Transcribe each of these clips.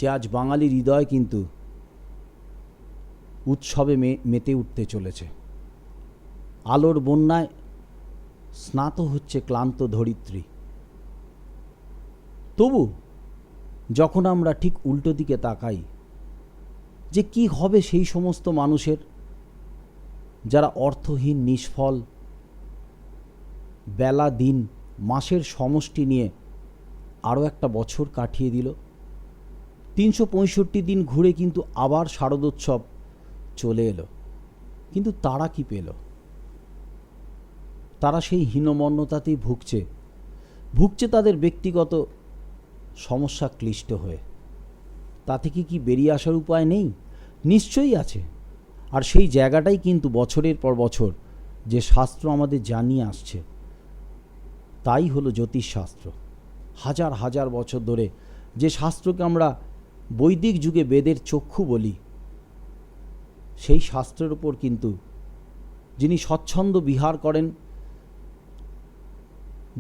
যে আজ বাঙালির হৃদয় কিন্তু উৎসবে মেতে উঠতে চলেছে। আলোর বন্যায় স্নাত হচ্ছে ক্লান্ত ধরিত্রী। তবু যখন আমরা ঠিক উল্টো দিকে তাকাই যে কি হবে সেই সমস্ত মানুষের যারা অর্থহীন, নিষ্ফল, বেলা দিন মাসের সমষ্টি নিয়ে আরও একটা বছর কাটিয়ে দিল। 365 দিন ঘুরে কিন্তু আবার শারদোৎসব চলে এলো, কিন্তু তারা কি পেল? তারা সেই হীনমন্যতাতেই ভুগছে তাদের ব্যক্তিগত সমস্যা ক্লিষ্ট হয়ে। তা থেকে কি বেরিয়ে আসার উপায় নেই? নিশ্চয়ই আছে। আর সেই জায়গাটাই কিন্তু বছরের পর বছর যে শাস্ত্র আমাদের জানিয়ে আসছে তাই হলো জ্যোতিষশাস্ত্র। হাজার হাজার বছর ধরে যে শাস্ত্রকে আমরা বৈদিক যুগে বেদের চক্ষু বলি, সেই শাস্ত্রের ওপর কিন্তু যিনি স্বচ্ছন্দ বিহার করেন,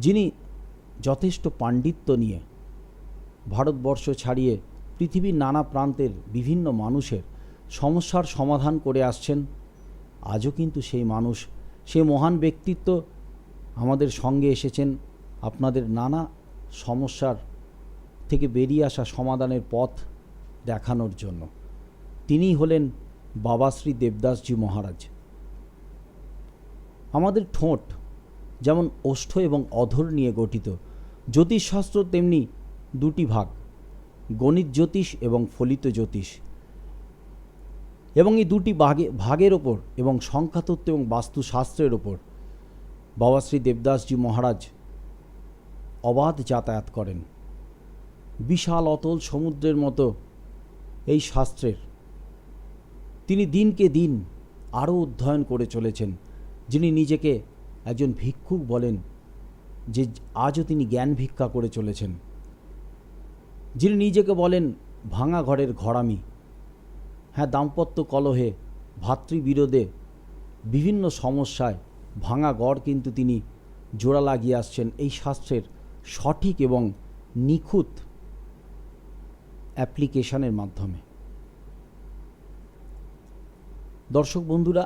যিনি যথেষ্ট পাণ্ডিত্য নিয়ে ভারতবর্ষ ছাড়িয়ে পৃথিবীর নানা প্রান্তের বিভিন্ন মানুষের সমস্যার সমাধান করে আসছেন, আজও কিন্তু সেই মানুষ, সে মহান ব্যক্তিত্ব আমাদের সঙ্গে এসেছেন আপনাদের নানা সমস্যার থেকে বেরিয়ে আসা সমাধানের পথ দেখানোর জন্য। তিনিই হলেন বাবা শ্রী দেবদাসজি মহারাজ। আমাদের ঠোঁট যেমন ওষ্ঠ এবং অধর নিয়ে গঠিত, জ্যোতিষশাস্ত্র তেমনি দুটি ভাগ, গণিত জ্যোতিষ এবং ফলিত জ্যোতিষ। এবং এই দুটি ভাগের ওপর এবং সংখ্যাতত্ত্ব এবং বাস্তুশাস্ত্রের ওপর বাবা শ্রী দেবদাসজি মহারাজ অবাধ যাতায়াত করেন। বিশাল অতল সমুদ্রের মতো এই শাস্ত্রের তিনি দিনকে দিন আরও অধ্যয়ন করে চলেছেন। যিনি নিজেকে একজন ভিক্ষুক বলেন, যে আজও তিনি জ্ঞান ভিক্ষা করে চলেছেন। যিনি নিজেকে বলেন ভাঙা ঘরের ঘরামি। হ্যাঁ, দাম্পত্য কলহে, ভাতৃবিরোধে, বিভিন্ন সমস্যায় ভাঙা ঘর কিন্তু তিনি জোড়া লাগিয়ে আসছেন এই শাস্ত্রের সঠিক এবং নিখুঁত অ্যাপ্লিকেশনের মাধ্যমে। দর্শক বন্ধুরা,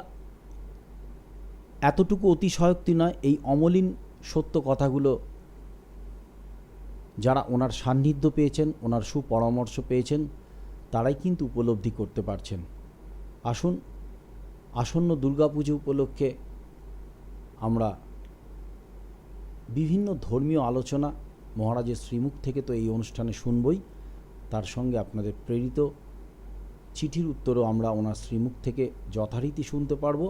এতটুকু অতিশয়োক্তি নয়, এই অমলিন সত্য কথাগুলো যারা ওনার সান্নিধ্য পেয়েছেন, ওনার সুপরামর্শ পেয়েছেন, তারাই কিন্তু উপলব্ধি করতে পারছেন। আসুন, আসন্ন দুর্গাপুজো উপলক্ষে আমরা বিভিন্ন ধর্মীয় আলোচনা মহারাজের শ্রীমুখ থেকে তো এই অনুষ্ঠানে শুনবই, তার সঙ্গে আপনাদের প্রেরিত চিঠির উত্তরও আমরা ওনার শ্রীমুখ থেকে যথারীতি শুনতে পারব।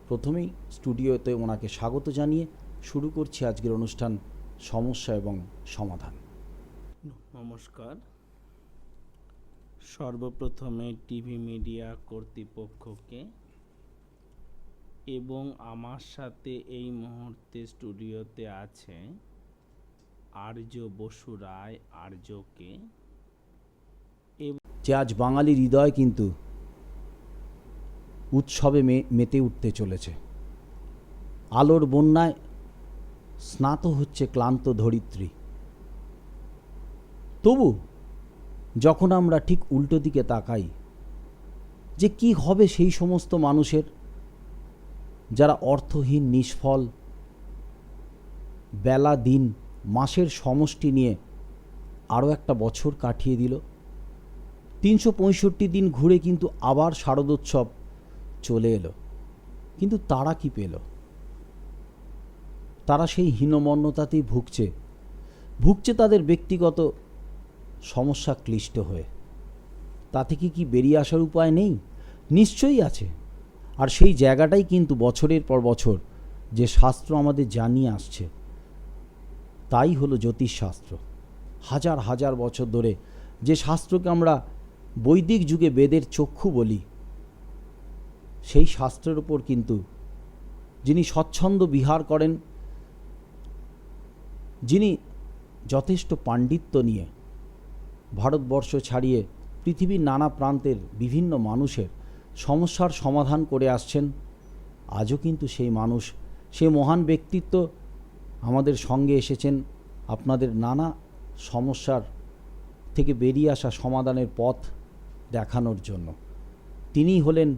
প্রথমেই স্টুডিওতে ওনাকে স্বাগত জানিয়ে শুরু করছি আজকের অনুষ্ঠান সমস্যা এবং সমাধান। নমস্কার। সর্বপ্রথমে টিভি মিডিয়া কর্তৃপক্ষকে এবং আমার সাথে এই মুহূর্তে স্টুডিওতে আছে আর্য বসু রায় আর্যকে, যে আজ বাঙালির হৃদয় কিন্তু উৎসবে মেতে উঠতে চলেছে। আলোর বন্যায় স্নাত হচ্ছে ক্লান্ত ধরিত্রী। তবু যখন আমরা ঠিক উল্টো দিকে তাকাই যে কি হবে সেই সমস্ত মানুষের যারা অর্থহীন, নিষ্ফল, বেলা দিন মাসের সমষ্টি নিয়ে আরও একটা বছর কাটিয়ে দিল। 365 দিন ঘুরে কিন্তু আবার শারদোৎসব চলে এলো, কিন্তু তারা কি পেল? তারা সেই হীনমন্যতাতেই ভুগছে তাদের ব্যক্তিগত সমস্যা ক্লিষ্ট হয়ে। তা থেকে কি বেরিয়ে আসার উপায় নেই? নিশ্চয়ই আছে। আর সেই জায়গাটাই কিন্তু বছরের পর বছর যে শাস্ত্র আমাদের জানিয়ে আসছে তাই হলো জ্যোতিষশাস্ত্র। হাজার হাজার বছর ধরে যে শাস্ত্রকে আমরা বৈদিক যুগে বেদের চক্ষু বলি, সেই শাস্ত্রের ওপর কিন্তু যিনি স্বচ্ছন্দ বিহার করেন, যিনি যথেষ্ট পাণ্ডিত্য নিয়ে ভারতবর্ষ ছাড়িয়ে পৃথিবীর নানা প্রান্তের বিভিন্ন মানুষের সমস্যার সমাধান করে আসছেন, আজও কিন্তু সেই মানুষ, সে মহান ব্যক্তিত্ব আমাদের সঙ্গে এসেছেন আপনাদের নানা সমস্যার থেকে বেরিয়ে আসা সমাধানের পথ দেখানোর জন্য। তিনিই হলেন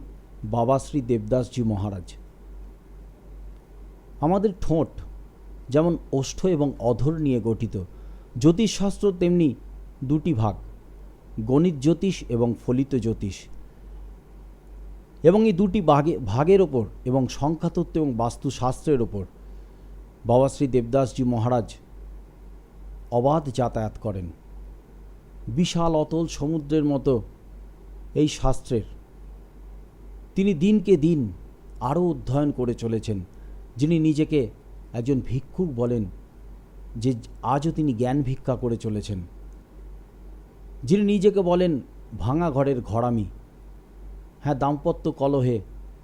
বাবা শ্রী দেবদাসজি মহারাজ। আমাদের ঠোঁট যেমন ওষ্ঠ এবং অধর নিয়ে গঠিত, জ্যোতিষশাস্ত্র তেমনি দুটি ভাগ, গণিত জ্যোতিষ এবং ফলিত জ্যোতিষ। এবং এই দুটি ভাগের ওপর এবং সংখ্যাতত্ত্ব এবং বাস্তুশাস্ত্রের ওপর বাবা শ্রী দেবদাসজি মহারাজ অবাধ যাতায়াত করেন। বিশাল অতল সমুদ্রের মতো এই শাস্ত্রের তিনি দিনকে দিন আরও অধ্যয়ন করে চলেছেন। যিনি নিজেকে একজন ভিক্ষুক বলেন, যে আজও তিনি জ্ঞান ভিক্ষা করে চলেছেন। যিনি নিজেকে বলেন ভাঙা ঘরের ঘরামি। হ্যাঁ, দাম্পত্য কলহে,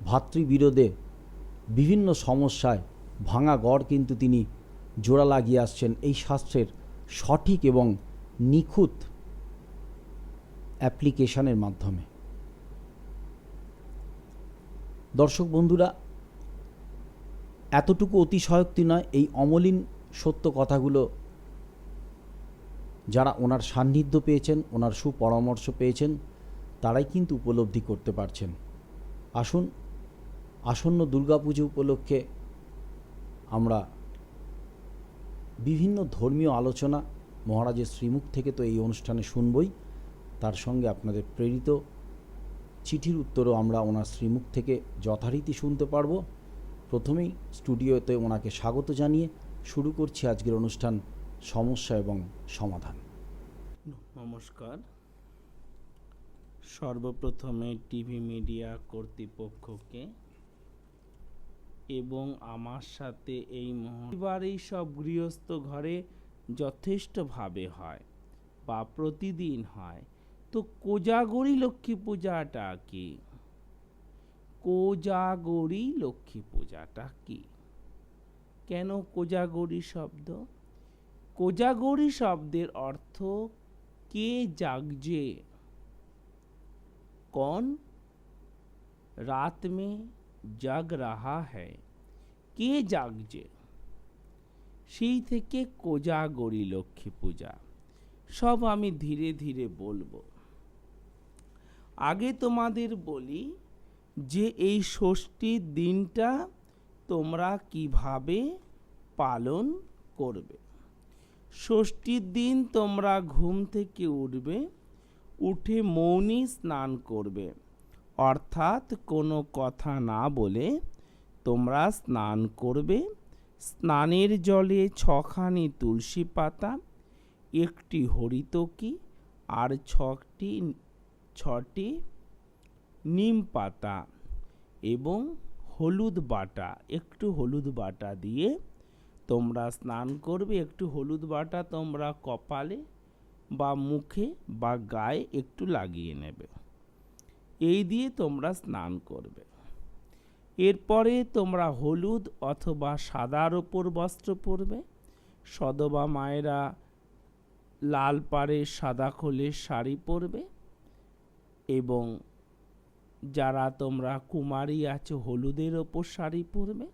ভাতৃবিরোধে, বিভিন্ন সমস্যায় ভাঙা গড় কিন্তু তিনি জোড়া লাগিয়ে আসছেন এই শাস্ত্রের সঠিক এবং নিখুঁত অ্যাপ্লিকেশনের মাধ্যমে। দর্শক বন্ধুরা, এতটুকু অতিশয়োক্তি নয়, এই অমলিন সত্য কথাগুলো যারা ওনার সান্নিধ্য পেয়েছেন, ওনার সুপরামর্শ পেয়েছেন, তারাই কিন্তু উপলব্ধি করতে পারছেন। আসুন, আসন্ন দুর্গাপুজো উপলক্ষে আমরা বিভিন্ন ধর্মীয় আলোচনা মহারাজের শ্রীমুখ থেকে তো এই অনুষ্ঠানে শুনবই, তার সঙ্গে আপনাদের প্রেরিত চিঠির উত্তরও আমরা ওনার শ্রীমুখ থেকে যথারীতি শুনতে পারবো। প্রথমেই স্টুডিওতে ওনাকে স্বাগত জানিয়ে শুরু করছি আজকের অনুষ্ঠান সমস্যা এবং সমাধান। নমস্কার। সর্বপ্রথমে টিভি মিডিয়া কর্তৃপক্ষকে এবং আমার সাথে এই মুহূর্তে সব গৃহস্থ ঘরে যথেষ্টভাবে হয় বা প্রতিদিন হয়, তো কোজাগরী লক্ষ্মী পূজাটা কি? কোজাগরী লক্ষ্মী পূজাটা কি? কেন কোজাগরী শব্দ? কোজাগরী শব্দের অর্থ কে জাগছে, कौन रात में জাগ रहा है, কে জাগছে, সেই থেকে কোজাগরী লক্ষ্মী পূজা। সব আমি ধীরে ধীরে বলবো। আগে তোমাদের বলি যে এই ষষ্ঠীর দিনটা তোমরা কিভাবে পালন করবে। ষষ্ঠীর দিন তোমরা ঘুম থেকে উঠবে, উঠে মৌনী স্নান করবে, অর্থাৎ কোনো কথা না বলে তোমরা স্নান করবে। স্নানের জলে 6খানি তুলসী পাতা, 1টি হরিতকি আর 6টি নিম পাতা এবং হলুদ বাটা, একটু হলুদ বাটা দিয়ে তোমরা স্নান করবে। একটু হলুদ বাটা তোমরা কপালে বা মুখে বা গায়ে একটু লাগিয়ে নেবে। এই দিয়ে তোমরা স্নান করবে। এরপরে তোমরা হলুদ অথবা সাদার ওপর বস্ত্র পরবে। সধবা মায়েরা লাল পাড়ের সাদা খোলের শাড়ি পরবে এবং যারা তোমরা কুমারী আছো হলুদের ওপর শাড়ি পরবে।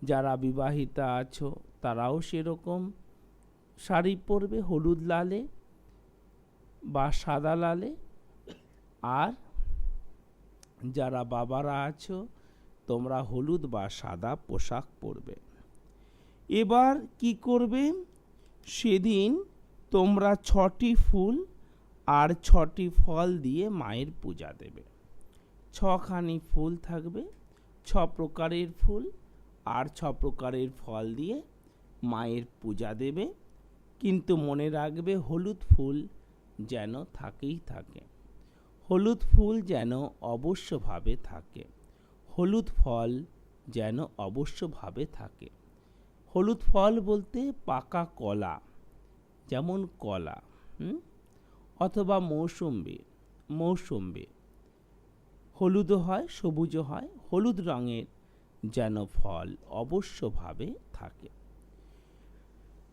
যারা বিবাহিতা আছো তারাও সেরকম শাড়ি পরবে, হলুদ লালে বা সাদা লালে। আর যারা বাবারা আছো তোমরা হলুদ বা সাদা পোশাক পরবে। এবার কি করবে? সেদিন তোমরা 6টি ফুল আর 6টি ফল দিয়ে মায়ের পূজা দেবে। 6খানি ফুল থাকবে, 6 প্রকারের ফুল আর 6 প্রকারের ফল দিয়ে মায়ের পূজা দেবে। কিন্তু মনে রাখবে হলুদ ফুল যেন থাকেই থাকে, হলুদ ফুল যেন অবশ্যভাবে থাকে, হলুদ ফল যেন অবশ্যভাবে থাকে। হলুদ ফল বলতে পাকা কলা, যেমন কলা অথবা মৌসুম্বি হলুদও হয় সবুজও হয়, হলুদ রঙের যেন ফল অবশ্যভাবে থাকে।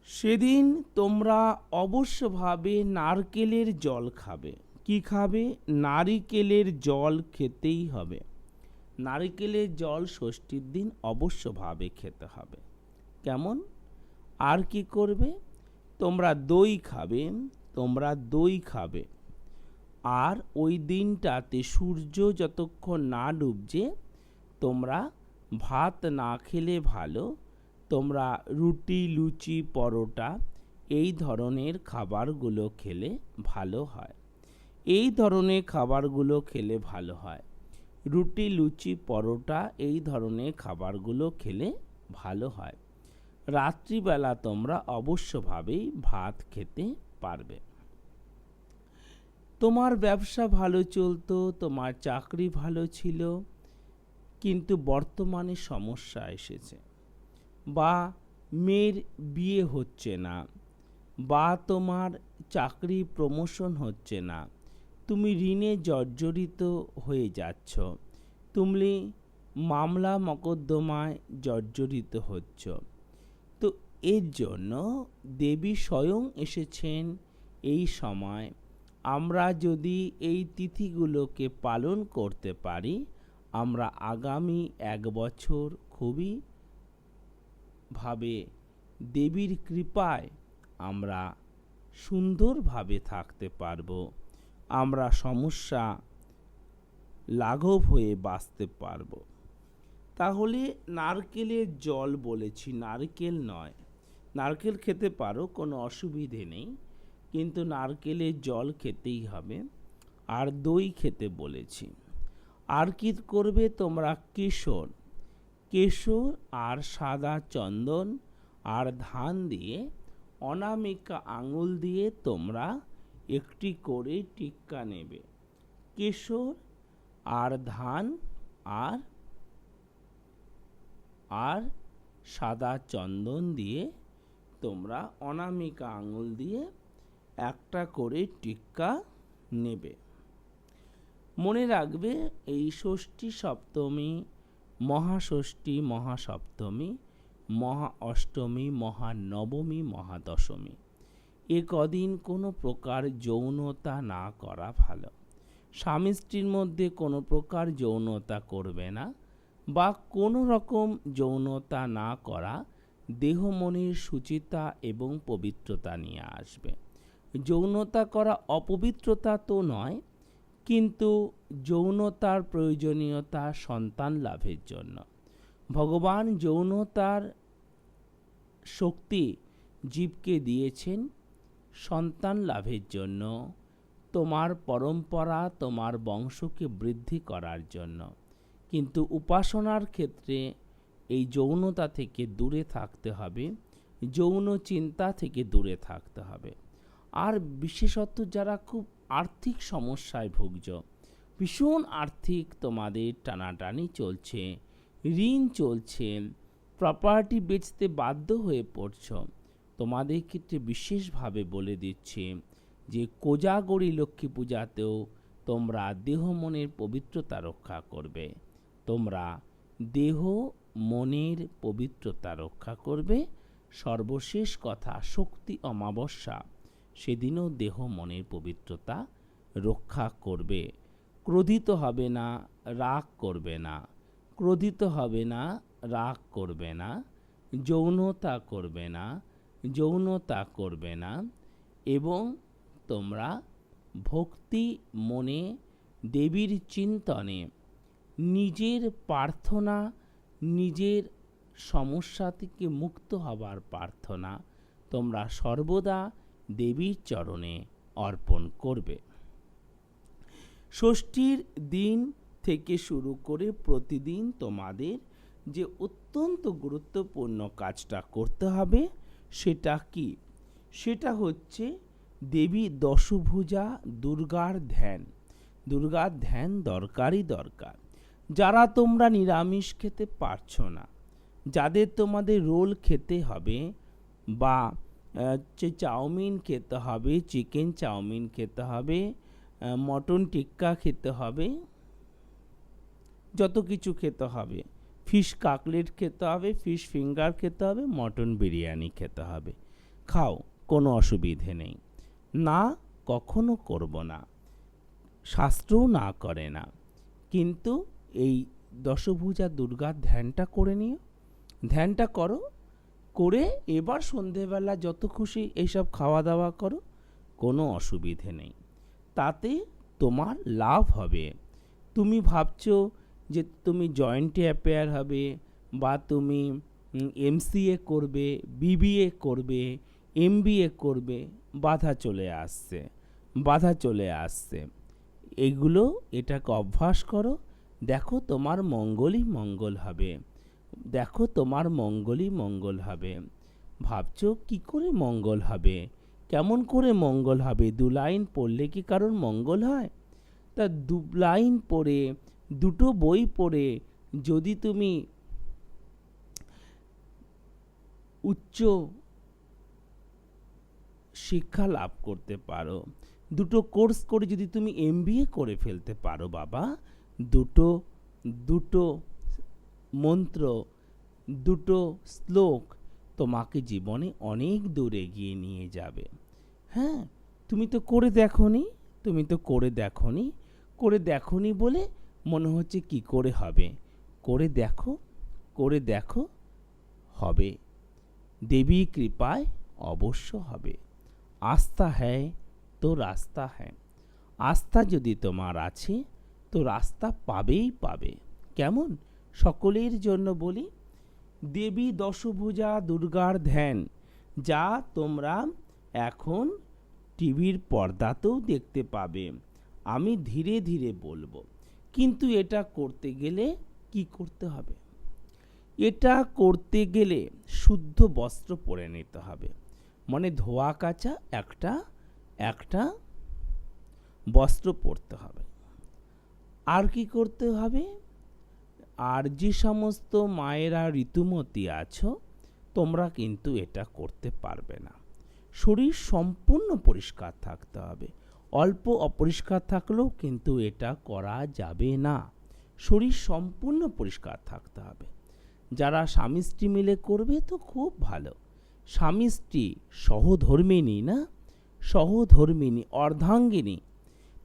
সেদিন তোমরা অবশ্যভাবে নারকেলের জল খাবে। কি খাবে? নারিকেলের জল খেতেই হবে। নারিকেলের জল ষষ্ঠীর দিন অবশ্যভাবে খেতে হবে। কেমন? আর কি করবে? তোমরা দই খাবে, তোমরা দই খাবে। আর ওই দিনটাতে সূর্য যতক্ষণ না ডুবছে তোমরা ভাত না খেলে ভালো, তোমরা রুটি, লুচি, পরোটা এই ধরনের খাবারগুলো খেলে ভালো হয়। এই ধরনের খাবারগুলো খেলে ভালো হয়। রুটি, লুচি, পরোটা এই ধরনের খাবারগুলো খেলে ভালো হয়। রাত্রিবেলা তোমরা অবশ্যভাবেই ভাত খেতে পারবে। তোমার ব্যবসা ভালো চলতো, তোমার চাকরি ভালো ছিল, কিন্তু বর্তমানে সমস্যা এসেছে, বা মেয়ের বিয়ে হচ্ছে না, বা তোমার চাকরি প্রমোশন হচ্ছে না, তুমি ঋণে জর্জরিত হয়ে যাচ্ছ, তুমি মামলা মকদ্দমায় জর্জরিত হচ্ছ। তো এর জন্য দেবী স্বয়ং এসেছেন এই সময়। আমরা যদি এই তিথিগুলোকে পালন করতে পারি, আমরা আগামী 1 বছর খুবই ভাবে দেবীর কৃপায় আমরা সুন্দরভাবে থাকতে পারব। আমরা সমস্যা লাঘব হয়ে বাঁচতে পারব। তাহলে নারকেলের জল বলেছি, নারকেল নয়। নারকেল খেতে পারো, কোনো অসুবিধে নেই, কিন্তু নারকেলের জল খেতেই হবে। আর দই খেতে বলেছি। আর কি করবে তোমরা? কেশর আর সাদা চন্দন আর ধান দিয়ে, অনামিকা আঙুল দিয়ে তোমরা একটি করে টিক্কা নেবে। কেশর আর ধান আর সাদা চন্দন দিয়ে তোমরা অনামিকা আঙুল দিয়ে একটা করে টিক্কা নেবে। মনে রাখবে, এই ষষ্ঠী, সপ্তমী, মহাষষ্ঠী, মহাসপ্তমী, মহা অষ্টমী, মহানবমী, মহাদশমী এ কদিন কোনো প্রকার যৌনতা না করা ভালো। স্বামী স্ত্রীর মধ্যে কোনো প্রকার যৌনতা করবে না, বা কোনো রকম যৌনতা না করা দেহ মনের শুচিতা এবং পবিত্রতা নিয়ে আসবে। যৌনতা করা অপবিত্রতা তো নয়, কিন্তু যৌনতার প্রয়োজনীয়তা সন্তান লাভের জন্য। ভগবান যৌনতার শক্তি জীবকে দিয়েছেন সন্তান লাভের জন্য, তোমার পরম্পরা, তোমার বংশকে বৃদ্ধি করার জন্য। কিন্তু উপাসনার ক্ষেত্রে এই যৌনতা থেকে দূরে থাকতে হবে, যৌন চিন্তা থেকে দূরে থাকতে হবে। আর বিশেষত যারা খুব আর্থিক সমস্যায় ভুগছ, ভীষণ আর্থিক তোমাদের টানাটানি চলছে, ঋণ চলছে, প্রপার্টি বেচতে বাধ্য হয়ে পড়ছ, তোমাদের ক্ষেত্রে বিশেষভাবে বলে দিচ্ছি যে কোজাগরী লক্ষ্মী পূজাতেও তোমরা দেহ মনের পবিত্রতা রক্ষা করবে। তোমরা দেহ মনের পবিত্রতা রক্ষা করবে। সর্বশেষ কথা, শক্তি অমাবস্যা, সেদিনও দেহ মনের পবিত্রতা রক্ষা করবে। ক্রোধিত হবে না, রাগ করবে না, ক্রোধিত হবে না, রাগ করবে না, যৌনতা করবে না, যৌনতা করবে না, এবং তোমরা ভক্তি মনে দেবীর চিন্তনে নিজের প্রার্থনা, নিজের সমস্যা থেকে মুক্ত হবার প্রার্থনা তোমরা সর্বদা দেবীর চরণে অর্পণ করবে। ষষ্ঠীর দিন থেকে শুরু করে প্রতিদিন তোমাদের যে অত্যন্ত গুরুত্বপূর্ণ কাজটা করতে হবে, সেটা কি? সেটা হচ্ছে দেবী দশভুজা দুর্গার ধ্যান। দুর্গার ধ্যান দরকারই দরকার। যারা তোমরা নিরামিষ খেতে পারছো না, যাদের তোমাদের রোল খেতে হবে, বা চাউমিন খেতে হবে, চিকেন চাউমিন খেতে হবে, মটন টিক্কা খেতে হবে, যত কিছু খেতে হবে, ফিশ কাকলেট খেতে হবে, ফিশ ফিঙ্গার খেতে হবে, মটন বিরিয়ানি খেতে হবে, খাও, কোনো অসুবিধে নেই। না, কখনো করব না, শাস্ত্রও না করে না, কিন্তু এই দশভুজা দুর্গার ধ্যানটা করে নিও। ধ্যানটা করো, করে এবার সন্ধেবেলা যত খুশি এইসব খাওয়া দাওয়া করো, কোনো অসুবিধে নেই, তাতে তোমার লাভ হবে। তুমি ভাবছো যে তুমি জয়েন্টে অ্যাপেয়ার হবে, বা তুমি এমসিএ করবে, বিবিএ করবে, এমবিএ করবে, বাধা চলে আসছে, বাধা চলে আসছে। এগুলো এটাকে অভ্যাস করো, দেখো তোমার মঙ্গলই মঙ্গল হবে, দেখো তোমার মঙ্গলই মঙ্গল হবে। ভাবছো কি করে মঙ্গল হবে, কেমন করে মঙ্গল হবে? 2 লাইন পড়লে কি কারোর মঙ্গল হয়? তা 2 লাইন পড়ে, 2টো বই পড়ে যদি তুমি উচ্চ শিক্ষা লাভ করতে পারো, 2টো কোর্স করে যদি তুমি এমবিএ করে ফেলতে পারো বাবা, দুটো মন্ত্র, 2টো শ্লোক তোমাকে জীবনে অনেক দূর এগিয়ে নিয়ে যাবে। হ্যাঁ, তুমি তো করে দেখোনি, তুমি তো করে দেখোনি, করে দেখোনি বলে মনে হচ্ছে কি করে হবে। করে দেখো, করে দেখো, হবে। দেবী কৃপায় অবশ্য হবে। আস্থা হ্যায় তো রাস্তা হ্যায়। আস্থা যদি তোমার আছে তো রাস্তা পাবেই পাবে। কেমন? সকলের জন্য বলি, দেবী দশভুজা দুর্গার ধ্যান, যা তোমরা এখন টিভির পর্দাতেও দেখতে পাবে। আমি ধীরে ধীরে বলবো, কিন্তু এটা করতে গেলে কি করতে হবে? এটা করতে গেলে শুদ্ধ বস্ত্র পরে নিতে হবে, মানে ধোয়া কাচা একটা বস্ত্র পরতে হবে। আর কি করতে হবে? আর যে সমস্ত মায়েরা ঋতুমতী আছো, তোমরা কিন্তু এটা করতে পারবে না। শরীর সম্পূর্ণ পরিষ্কার থাকতে হবে, অল্প অপরিষ্কার থাকলেও কিন্তু এটা করা যাবে না। শরীর সম্পূর্ণ পরিষ্কার থাকতে হবে। যারা স্বামী স্ত্রী মিলে করবে তো খুব ভালো, স্বামী স্ত্রী সহধর্মিণী, না সহধর্মিণী, অর্ধাঙ্গিনী।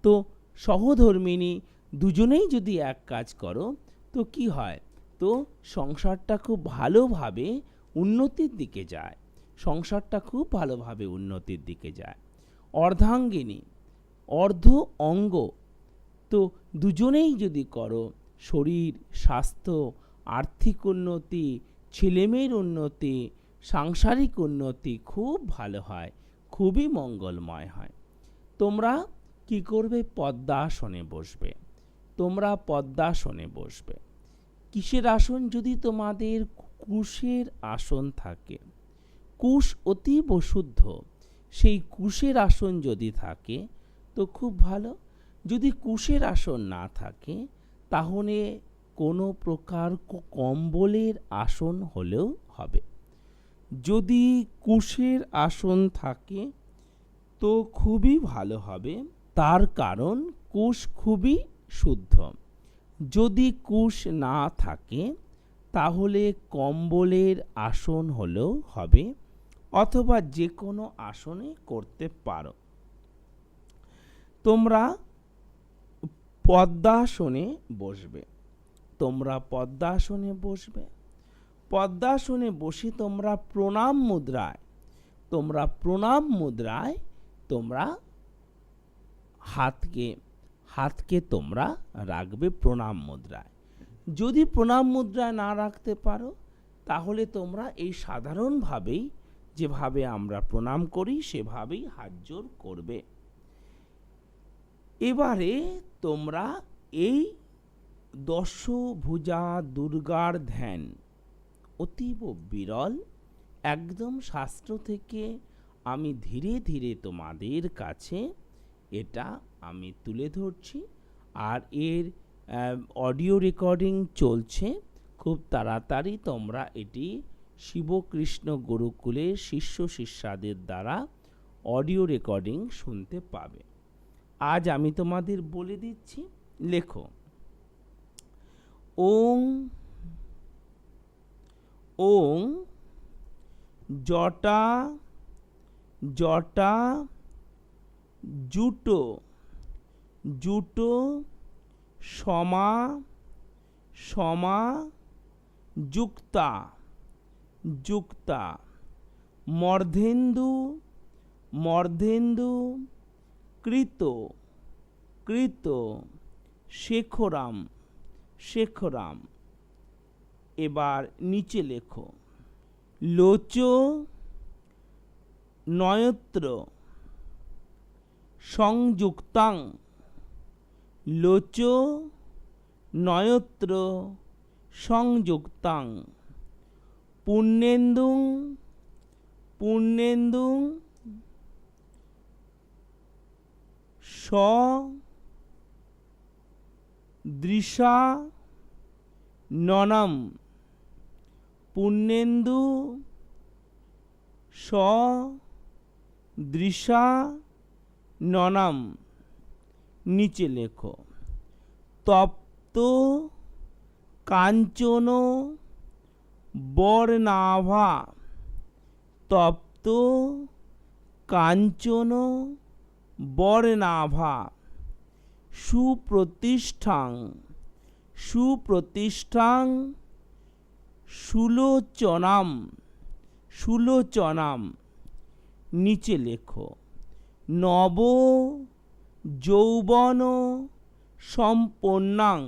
তো সহধর্মিণী দুজনেই যদি এক কাজ করো তো কি হয়? তো সংসারটা খুব ভালোভাবে উন্নতির দিকে যায়, সংসারটা খুব ভালোভাবে উন্নতির দিকে যায়। অর্ধাঙ্গিনী, অর্ধ অঙ্গ, তো দুজনেই যদি করো, শরীর স্বাস্থ্য, আর্থিক উন্নতি, ছেলেমেয়ের উন্নতি, সাংসারিক উন্নতি খুব ভালো হয়, খুবই মঙ্গলময় হয়। তোমরা কি করবে? পদ্মাসনে বসবে, তোমরা পদ্মাসনে বসবে। কিসের আসন? যদি তোমাদের কুশের আসন থাকে, কুশ অতীব শুদ্ধ, সেই কুশের আসন যদি থাকে তো খুব ভালো। যদি কুশের আসন না থাকে তাহলে কোনো প্রকার কম্বলের আসন হলেও হবে। যদি কুশের আসন থাকে তো খুবই ভালো হবে, তার কারণ কুশ খুবই শুদ্ধ। যদি কুশ না থাকে তাহলে কম্বলের আসন হলেও হবে, অথবা যে কোনো আসনে করতে পারো। তোমরা পদ্মাসনে বসবে, তোমরা পদ্মাসনে বসবে। পদ্মাসনে বসে তোমরা প্রণাম মুদ্রায়, তোমরা প্রণাম মুদ্রায় তোমরা হাতকে তোমরা রাখবে প্রণাম মুদ্রায়। যদি প্রণাম মুদ্রায় না রাখতে পারো তাহলে তোমরা এই সাধারণভাবেই, যেভাবে আমরা প্রণাম করি সেভাবেই হাত জোড় করবে। এবারে তোমরা এই দশভুজা দুর্গার ধ্যান অতীব বিরল, একদম শাস্ত্র থেকে আমি ধীরে ধীরে তোমাদের কাছে এটা আমি তুলে ধরছি, আর এর অডিও রেকর্ডিং চলছে। খুব তাড়াতাড়ি তোমরা এটি শিবকৃষ্ণ গুরুকুলের শিষ্য শিষ্যাদের দ্বারা অডিও রেকর্ডিং শুনতে পাবে। আজ আমি তোমাদের বলে দিচ্ছি, লেখো ওং ওং জটা জটা জুটো জুটো সমা সমা যুক্তা যুক্তা মর্ধেন্দু মর্ধেন্দু কৃত কৃত শেখরাম শেখরাম। এবার নিচে লেখো লোচ নয়ত্র সংযুক্তাং লোচ নয়ত্র সংযুক্তাং পুণ্যেন্দুং পুণ্যেন্দুং সদৃশা ননম পুণ্যেন্দু সদৃশা ননম। নিচে লেখো তপ্ত কাঞ্চন বর্ণাভা তপ্ত কাঞ্চন বর্ণাভা সুপ্রতিষ্ঠাং সুপ্রতিষ্ঠাং সুলোচনাম সুলোচনাম। নিচে লেখো নব যৌবন সম্পন্নাং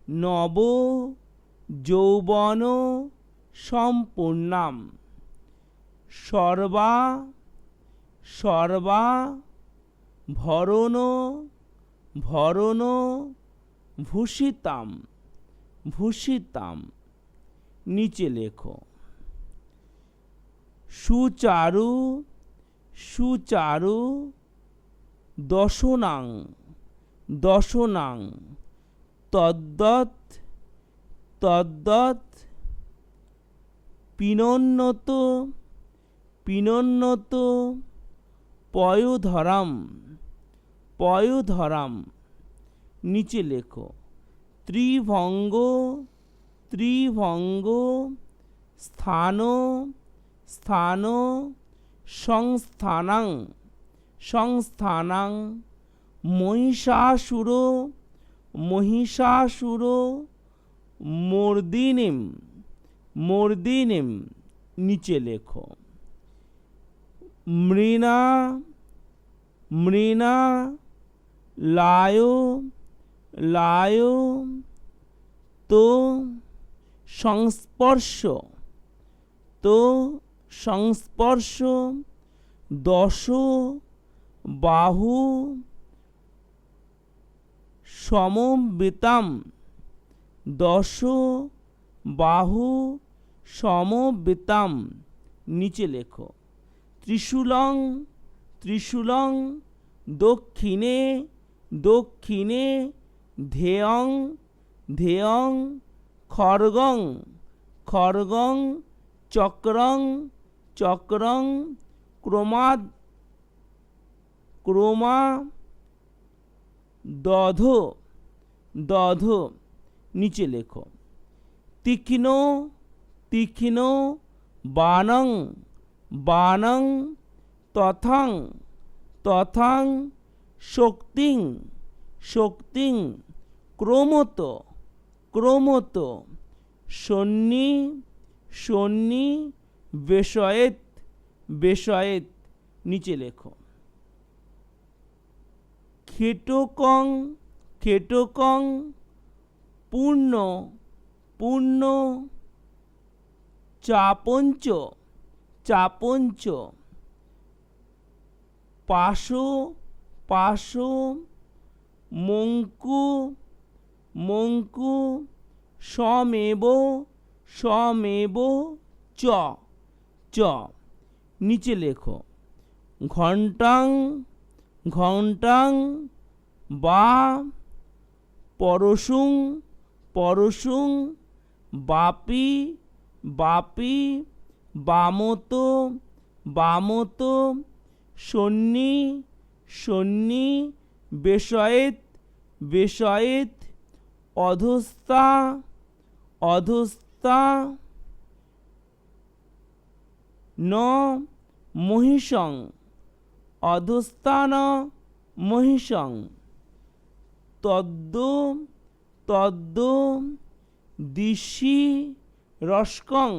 নব যৌবন সম্পন্নাম সর্বা সর্বা ভরণ ভরণ ভূষিতাম ভূষিতাম। নিচে লেখো সুচারু সুচারু দশনাং দশনাং তদ্দৎ তদ্দৎ পিনন্নত পিনন্নত পয়োধরাম পয়োধরাম। নিচে লেখো ত্রিভঙ্গ ত্রিভঙ্গ স্থান স্থান সংস্থানাং সংস্থানাং মহিষাসুর মহিষাসুর মর্দিনীম মর্দিনীম। নিচে লেখো মৃণা মৃণা লায় লায় তো সংস্পর্শ তো সংস্পর্শ দশ বাহু সমবেতাম দশ বাহু সমবেতাম। নিচে লেখো ত্রিশূলং ত্রিশূলং দক্ষিণে দক্ষিণে ধেয়ং ধেয়ং খড়গং খড়গং চক্রং চক্রং ক্রমাদ ক্রমা দধ দধ। নিচে লেখো তীক্ষ্ণ তীক্ষ্ণ বাণং বাণং তথাং তথাং শক্তিং শক্তিং ক্রমত ক্রমত সন্নি সন্নি বেশয়েত বেশয়েত। নিচে লেখো খেটকং খেটকং পূর্ণ পূর্ণ চাপঞ্চ চাপঞ্চ পাশো পাশো মঙ্কু মঙ্কু সমেব সমেব চ চ। নিচে লেখো ঘণ্টাং ঘণ্টাং বা পরশুং পরশুং বাপি বাপি বামত বামত সন্নি সন্নি বেশয়েত বেশয়েত অধস্তা অধস্তা ন মহিষং অধস্তান মহিষং তদ্দ তদ্দ দিশি রস্কং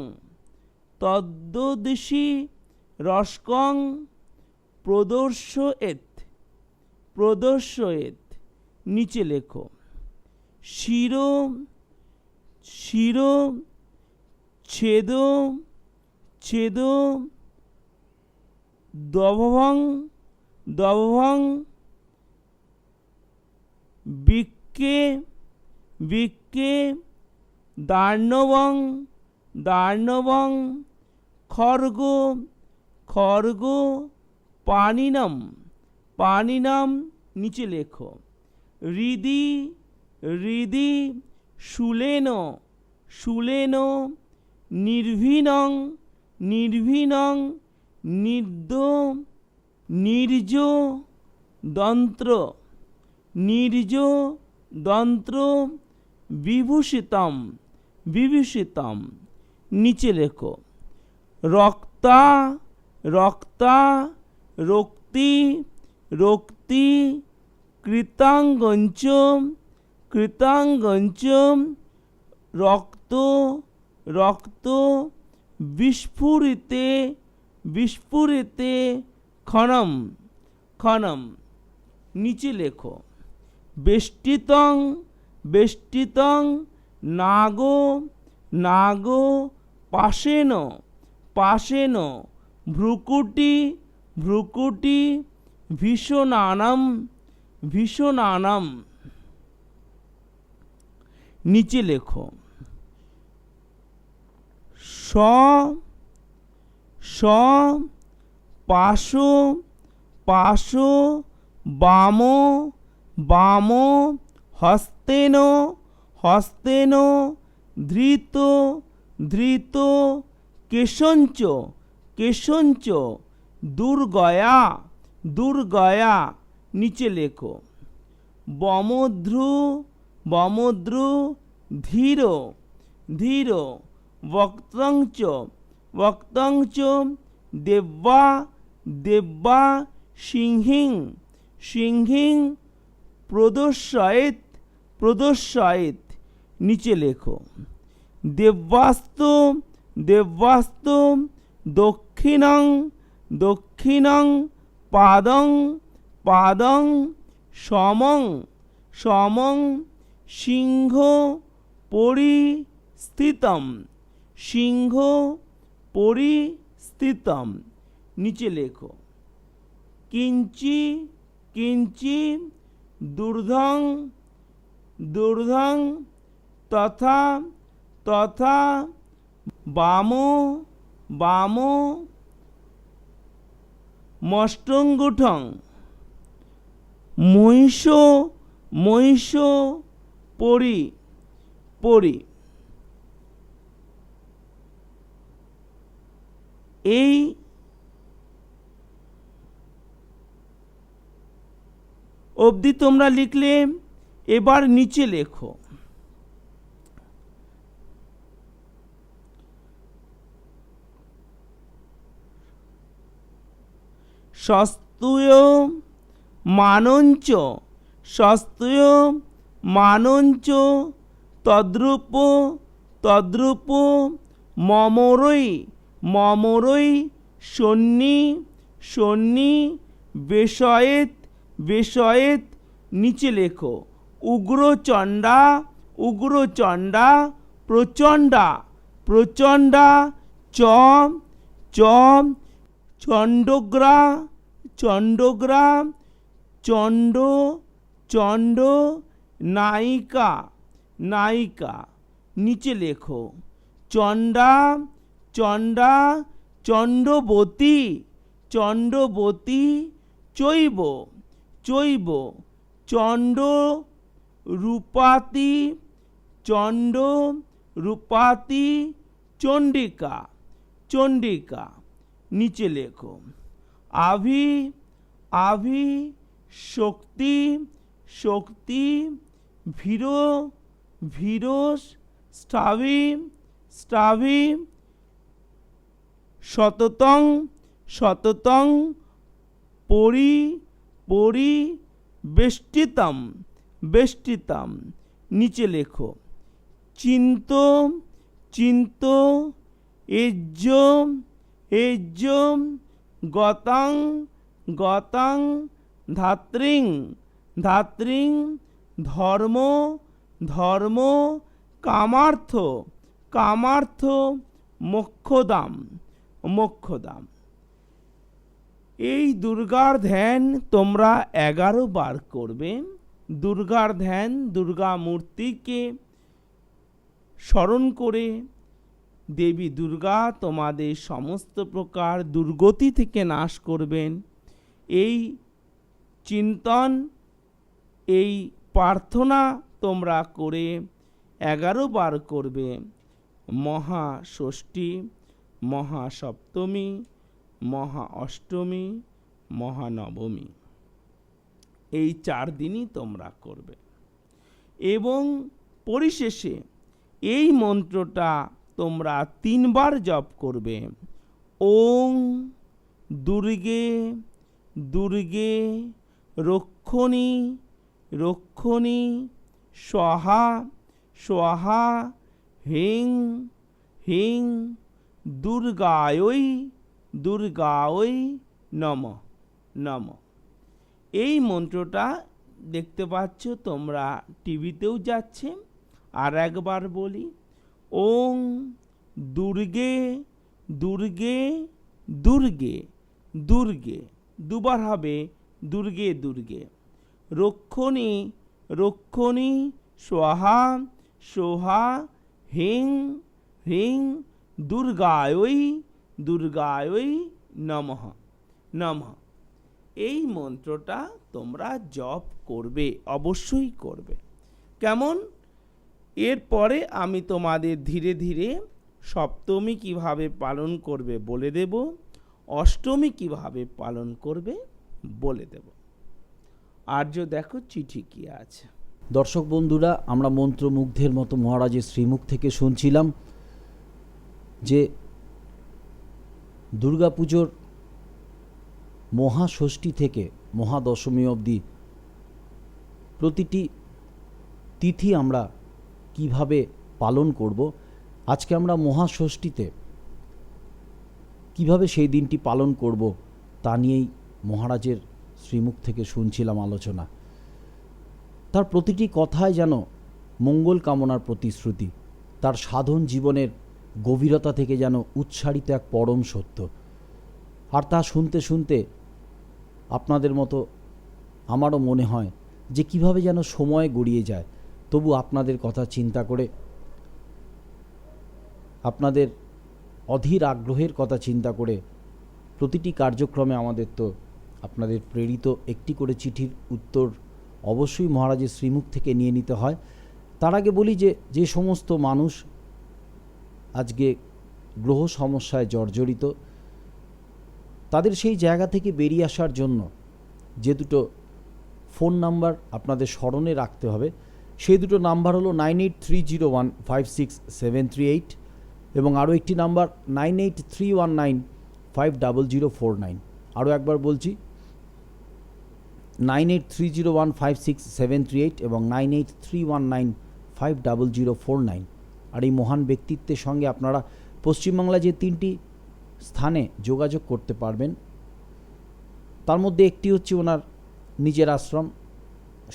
তদ্দ দিশি রস্কং প্রদর্শয়েত নিচে লেখো। শিরো ছেদ দভং বিক্কে দার্ণবং খর্গ পানিনাম নিচে লেখো। হৃদি শুলেন নির্ভীনং নির্জ দন্ত্র বিভূষিতম নিচে লেখো। রক্তা রক্তি কৃতাঙ্গঞ্চ রক্ত বিস্ফুরিতে ক্ষণম নিচে লেখো। বেষ্টিতং নাগো পাশেন ভ্রুকুটি ভীষণানাম নিচে লেখো। পাশো বাম হস্তেন ধৃত কেশঞ্চ দুর্গয়া নিচে লেখো। বমদ্রু ধীর বক্তঞ্চ দেব্বা সিংহিং প্রদর্শয়েত নিচে লেখো। দেব্যাস্ত দক্ষিণং পাদং সমং সিংহ পরিস্থিতম নিচে লেখো। কিঞ্চি দুর্ধং তথা বাম মষ্টঙ্গুঠং মহিষ পরি এই অবধি তোমরা লিখলে। এবার নিচে লেখো। সস্তুয় মানঞ্চ তদ্রূপ মমরৈ সন্নি বেশয়েত নিচে লেখো। উগ্রচণ্ডা প্রচণ্ডা চণ্ডগ্রা চণ্ড নায়িকা নিচে লেখো। চণ্ডা চণ্ডবতী চৈব চণ্ড রূপাতি চণ্ডিকা নিচে লেখো। আভি শক্তি ভীরস স্টাভি সততং পরি বেষ্টিতম নিচে লেখো। চিন্ত এজ্য গতাং গতাং ধাত্রিং ধাত্রিং ধর্ম ধর্ম কামার্থ কামার্থ মোক্ষদাম মোক্ষদাম। এই দুর্গার ধ্যান তোমরা 11 বার করবে। দুর্গার ধ্যান, দুর্গা মূর্তিকে স্মরণ করে দেবী দুর্গা তোমাদের সমস্ত প্রকার দুর্গতি থেকে নাশ করবেন। এই চিন্তন, এই প্রার্থনা তোমরা করে 11 বার করবে। মহা ষষ্ঠী, মহা সপ্তমী, মহা অষ্টমী, মহানবমী, এই 4 দিনই তোমরা করবে। এবং পরিশেষে এই মন্ত্রটা তোমরা 3 বার জপ করবে। ওং দুর্গে দুর্গে রক্ষণী রক্ষণী স্বাহা স্বাহা হিং হিং দুর্গায়ৈ দুর্গায়ৈ নমঃ নমঃ। এই মন্ত্রটা দেখতে পাচ্ছ তোমরা, টিভিতেও যাচ্ছে। আর একবার বলি, ওং দুর্গে দুর্গে দুর্গে দুর্গে, দুবার হবে দুর্গে দুর্গে, রক্ষণী রক্ষণী স্বাহা স্বাহা হিং হিং দুর্গায়ৈ দুর্গায়ৈ নমঃ নমঃ। এই মন্ত্রটা তোমরা জপ করবে, অবশ্যই করবে। কেমন? এরপরে আমি তোমাদের ধীরে ধীরে সপ্তমী কিভাবে পালন করবে বলে দেব, অষ্টমী কিভাবে পালন করবে বলে দেব। আর্য দেখো চিঠি কি আছে। দর্শক বন্ধুরা, আমরা মন্ত্রমুগ্ধের মতো মহারাজের শ্রীমুখ থেকে শুনছিলাম যে দুর্গাপুজোর মহাষষ্ঠী থেকে মহাদশমী অবধি প্রতিটি তিথি আমরা কিভাবে পালন করব। আজকে আমরা মহাষষ্ঠীতে কিভাবে সেই দিনটি পালন করব তা নিয়েই মহারাজের শ্রীমুখ থেকে শুনছিলাম আলোচনা। তার প্রতিটি কথায় যেন মঙ্গল কামনার প্রতিশ্রুতি, তার সাধন জীবনের গভীরতা থেকে যেন উচ্চারিত এক পরম সত্য। আর তা শুনতে শুনতে আপনাদের মতো আমারও মনে হয় যে কিভাবে যেন সময় গড়িয়ে যায়। তবু আপনাদের কথা চিন্তা করে, আপনাদের অধীর আগ্রহের কথা চিন্তা করে প্রতিটি কার্যক্রমে আমাদের তো আপনাদের প্রেরিত একটি করে চিঠির উত্তর অবশ্যই মহারাজের শ্রীমুখ থেকে নিয়ে নিতে হয়। তার আগে বলি যে সমস্ত মানুষ আজকে গ্রহ সমস্যায় জর্জরিত, তাদের সেই জায়গা থেকে বেরিয়ে আসার জন্য যে দুটো ফোন নাম্বার আপনাদের স্মরণে রাখতে হবে, সেই দুটো নাম্বার হলো 9830156738 এবং আরও একটি নাম্বার 9831950049। আরও একবার বলছি, 9830156738 এবং 9831950049। আর এই মহান ব্যক্তিত্বের সঙ্গে আপনারা পশ্চিমবাংলা যে 3টি স্থানে যোগাযোগ করতে পারবেন, তার মধ্যে একটি হচ্ছে ওনার নিজের আশ্রম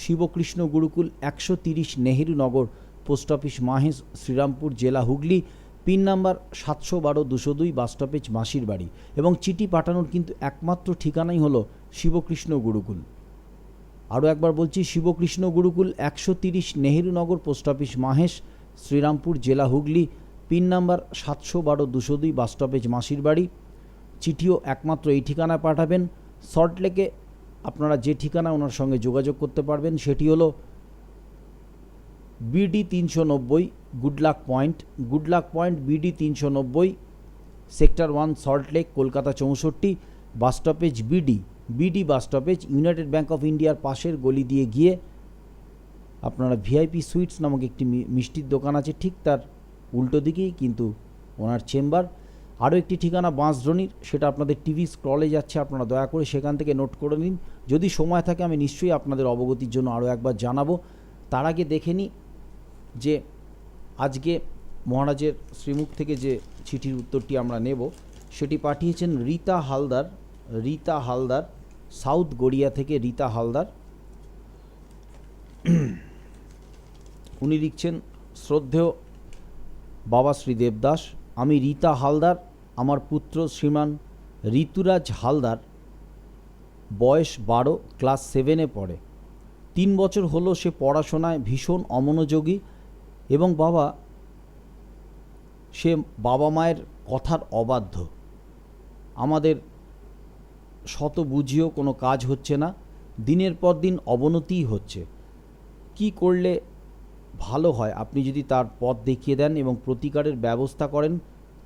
শিবকৃষ্ণ গুরুকুল, 130 নেহেরু নগর, পোস্ট অফিস মাহেশ, শ্রীরামপুর জেলা, Hooghly, pin number 712-202, bus stoppage মাসির বাড়ি। এবং চিঠি পাঠানোর কিন্তু একমাত্র ঠিকানাই হলো শিবকৃষ্ণ গুরুকুল। আরও একবার বলছি, শিবকৃষ্ণ গুরুকুল, 130 নেহেরু নগর, পোস্ট অফিস মাহেশ, শ্রীরামপুর জেলা, Hooghly, pin number 712-202, bus stoppage মাসির বাড়ি। চিঠিও একমাত্র এই ঠিকানায় পাঠাবেন। সল্টলেকে আপনারা যে ঠিকানা ওনার সঙ্গে যোগাযোগ করতে পারবেন সেটি হলো BD 390 Goodluck point BD 390, sector 1, Salt Lake, Kolkata 64, bus stoppage BD bus stoppage. United bank of ইন্ডিয়ার পাশের গলি দিয়ে গিয়ে আপনারা VIP সুইটস নামক একটি মিষ্টির দোকান আছে, ঠিক তার উল্টো দিকেই কিন্তু ওনার চেম্বার। আরও একটি ঠিকানা বাঁশদ্রোণীর, সেটা আপনাদের টিভি স্ক্রলে যাচ্ছে, আপনারা দয়া করে সেখান থেকে নোট করে নিন। যদি সময় থাকে আমি নিশ্চয়ই আপনাদের অবগতির জন্য আরও একবার জানাবো। তার আগে দেখে নিই যে আজকে মহারাজের শ্রীমুখ থেকে যে চিঠির উত্তরটি আমরা নেব সেটি পাঠিয়েছেন রীতা হালদার। সাউথ গড়িয়া থেকে রীতা হালদার। উনি লিখছেন, শ্রদ্ধেয় বাবা শ্রী দেবদাস, আমি রীতা হালদার। আমার পুত্র শ্রীমান ঋতুরাজ হালদার, বয়স 12, ক্লাস 7-এ পড়ে। 3 বছর হলো সে পড়াশোনায় ভীষণ অমনোযোগী এবং সে বাবা মায়ের কথার অবাধ্য। আমাদের শত বুঝিয়েও কোনো কাজ হচ্ছে না, দিনের পর দিন অবনতিই হচ্ছে। কি করলে ভালো হয়? আপনি যদি তার পথ দেখিয়ে দেন এবং প্রতিকারের ব্যবস্থা করেন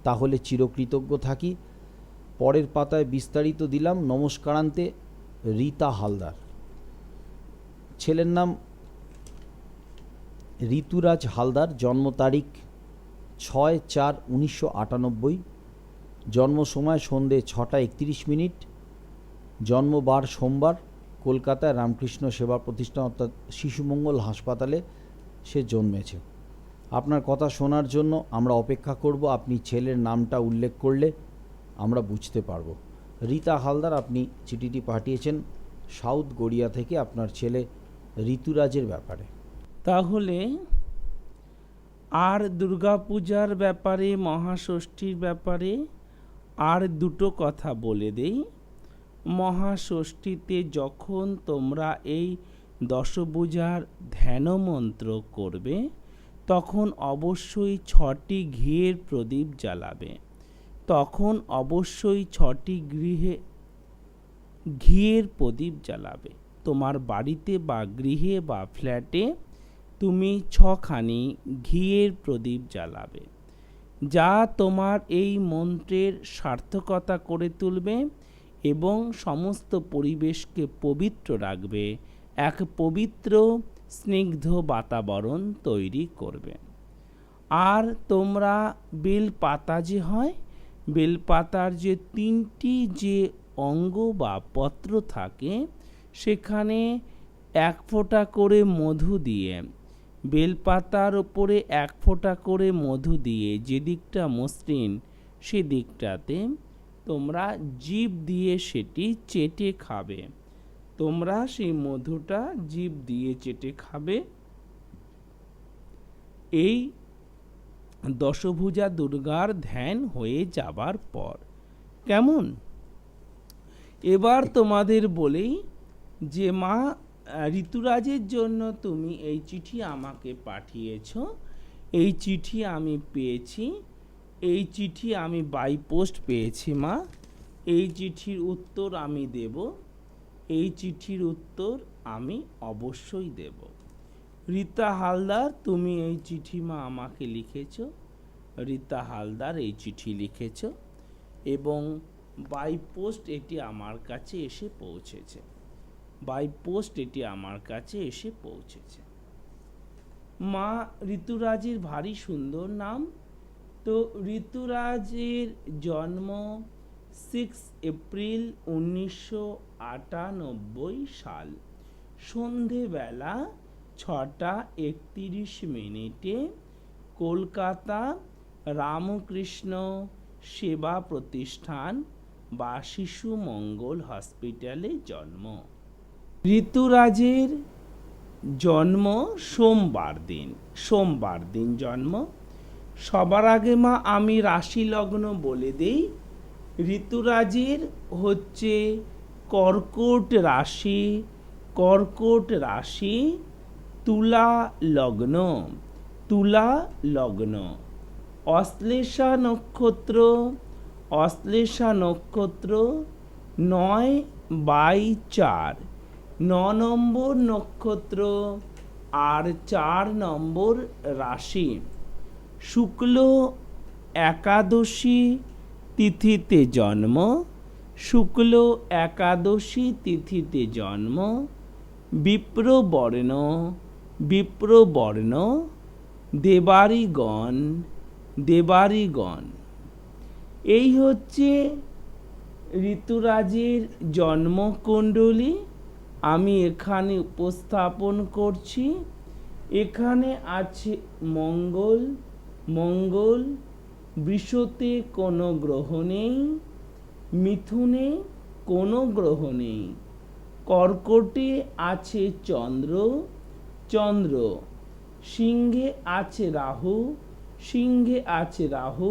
তাহলে চিরকৃতজ্ঞ থাকি। পরের পাতায় বিস্তারিত দিলাম। নমস্কারান্তে, রীতা হালদার। ছেলের নাম ঋতুরাজ হালদার, জন্ম তারিখ 6/4/1998, জন্ম সময় সন্ধে 6:31, জন্মবার সোমবার, কলকাতায় রামকৃষ্ণ সেবা প্রতিষ্ঠান অর্থাৎ শিশুমঙ্গল হাসপাতালে সে জন্মেছে। আপনার কথা শোনার জন্য আমরা অপেক্ষা করব। আপনি ছেলের নামটা উল্লেখ করলে আমরা বুঝতে পারব। রীতা হালদার, আপনি চিঠিটি পাঠিয়েছেন সাউথ গড়িয়া থেকে আপনার ছেলে ঋতুরাজের ব্যাপারে। তাহলে আর দুর্গাপূজার ব্যাপারে, মহাষষ্ঠীর ব্যাপারে আর দুটো কথা বলে দেই। মহাষষ্ঠীতে যখন তোমরা এই দশভুজার ধ্যান মন্ত্র করবে তখন অবশ্যই 6টি ঘিয়ের প্রদীপ জ্বালাবে। তখন অবশ্যই 6টি ঘিয়ের প্রদীপ জ্বালাবে। তোমার বাড়িতে বা গৃহে বা ফ্ল্যাটে তুমি 6খানি ঘিয়ের প্রদীপ জ্বালাবে, যা তোমার এই মন্ত্রের সার্থকতা করে তুলবে এবং সমস্ত পরিবেশকে পবিত্র রাখবে, এক পবিত্র স্নিগ্ধ বাতাবরণ তৈরি করবে। আর তোমরা বেলপাতা যে হয়, বেলপাতার যে 3টি যে অঙ্গ বা পত্র থাকে সেখানে 1 ফোঁটা করে মধু দিয়ে, বেলপাতার ওপরে 1 ফোঁটা করে মধু দিয়ে যে দিকটা মসৃণ সে দিকটাতে তোমরা জিভ দিয়ে সেটি চেটে খাবে। তোমরা সেই মধুটা জিভ দিয়ে চেটে খাবে। এই দশভুজা দুর্গার ধ্যান হয়ে যাবার পর কেমন? এবার তোমাদের বলেই যে মা, ঋতুরাজের জন্য তুমি এই চিঠি আমাকে পাঠিয়েছ, এই চিঠি আমি পেয়েছি, এই চিঠি আমি বাই পোস্ট পেয়েছি মা। এই চিঠির উত্তর আমি দেব, এই চিঠির উত্তর আমি অবশ্যই দেব। রীতা হালদার, তুমি এই চিঠি মা আমাকে লিখেছ। রীতা হালদার এই চিঠি লিখেছ এবং বাই পোস্ট এটি আমার কাছে এসে পৌঁছেছে। বাই পোস্ট এটি আমার কাছে এসে পৌঁছেছে। মা, ঋতুরাজের ভারী সুন্দর নাম। তো ঋতুরাজের জন্ম 6 এপ্রিল 1998 সাল, সন্ধেবেলা 6:31 কলকাতা রামকৃষ্ণ সেবা প্রতিষ্ঠান বা শিশু মঙ্গল হসপিটালে জন্ম। ঋতুরাজের জন্ম সোমবার দিন জন্ম। সবার আগে মা আমি রাশি লগ্ন বলে দেই। ঋতুরাজের হচ্ছে কর্কট রাশি, তুলা লগ্ন, অশ্লেষা নক্ষত্র 9/4, 9 নম্বর নক্ষত্র আর 4 নম্বর রাশি। শুক্ল একাদশী তিথিতে জন্ম, বিপ্রবর্ণ, দেবারিগণ। এই হচ্ছে ঋতুরাজের জন্মকুণ্ডলী আমি এখানে উপস্থাপন করছি। এখানে আছে মঙ্গল, বৃষতে কোনো গ্রহ নেই, মিথুনে কোনো গ্রহ নেই, কর্কটে আছে চন্দ্র, চন্দ্র। সিংহে আছে রাহু, সিংহে আছে রাহু।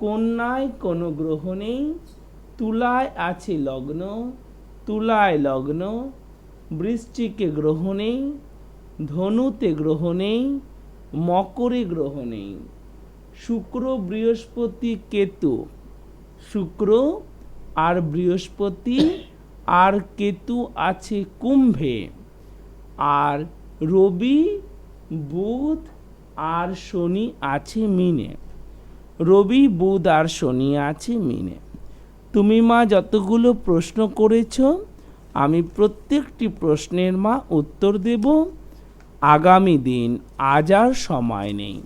কন্যায় কোনো গ্রহ নেই, তুলায় আছে লগ্ন, তুলায় লগ্ন। বৃশ্চিকে গ্রহ নেই, ধনুতে গ্রহ নেই, মকরে গ্রহ নেই। শুক্র, বৃহস্পতি, কেতু, শুক্র আর বৃহস্পতি আর কেতু আছে কুম্ভে। আর রবি, বুধ আর শনি আছে মিনে। রবি, বুধ আর শনি আছে মিনে। তুমি মা যতগুলো প্রশ্ন করেছ, আমি প্রত্যেকটি প্রশ্নের মা উত্তর দেব আগামী দিন। আজ আর সময় নেই,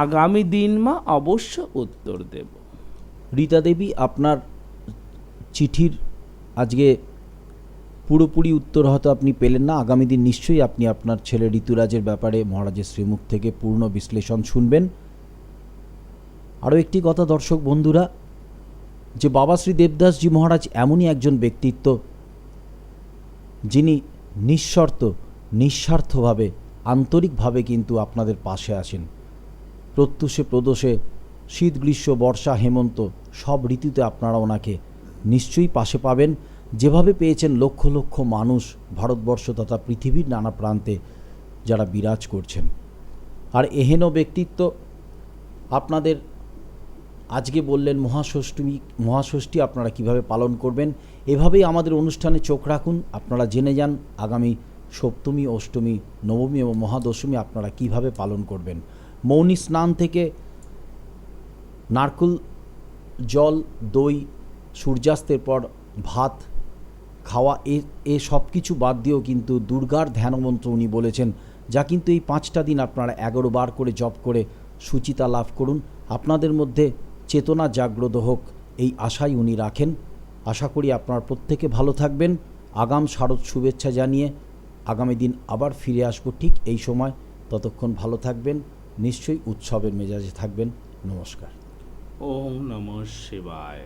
আগামী দিন মা অবশ্য উত্তর দেব। রীতা দেবী, আপনার চিঠির আজকে পুরোপুরি উত্তর হয়তো আপনি পেলেন না। আগামী দিন নিশ্চয়ই আপনি আপনার ছেলে ঋতুরাজের ব্যাপারে মহারাজের শ্রীমুখ থেকে পূর্ণ বিশ্লেষণ শুনবেন। আরও একটি কথা দর্শক বন্ধুরা, যে বাবা শ্রী দেবদাসজি মহারাজ এমনই একজন ব্যক্তিত্ব যিনি নিঃশর্ত নিঃস্বার্থভাবে আন্তরিকভাবে কিন্তু আপনাদের পাশে আসেন। প্রত্যুষে প্রদোষে, শীত গ্রীষ্ম বর্ষা হেমন্ত সব ঋতুতে আপনারা ওনাকে নিশ্চয়ই পাশে পাবেন, যেভাবে পেয়েছেন লক্ষ লক্ষ মানুষ ভারতবর্ষ তথা পৃথিবীর নানা প্রান্তে যারা বিরাজ করছেন। আর এহেন ব্যক্তিত্ব আপনাদের আজকে বললেন মহাষষ্ঠী আপনারা কিভাবে পালন করবেন। এভাবেই আমাদের অনুষ্ঠানে চোখ রাখুন, আপনারা জেনে যান আগামী সপ্তমী, অষ্টমী, নবমী এবং মহাদশমী আপনারা কিভাবে পালন করবেন। মৌনী স্নান থেকে নারকেল জল, দই, সূর্যাস্তের পর ভাত খাওয়া, এ সব কিছু বাদ দিয়েও কিন্তু দুর্গার ধ্যানমন্ত্র উনি বলেছেন, যা কিন্তু এই 5টা দিন আপনারা 11 বার করে জপ করে সুচিতা লাভ করুন। আপনাদের মধ্যে চেতনা জাগ্রত হোক, এই আশাই উনি রাখেন। আশা করি আপনারা প্রত্যেকে ভালো থাকবেন। আগাম শারদ শুভেচ্ছা জানিয়ে আগামী দিন আবার ফিরে আসবো ঠিক এই সময়। ততক্ষণ ভালো থাকবেন, নিশ্চয়ই উৎসবের মেজাজে থাকবেন। নমস্কার। ওম নমঃ শিবায়।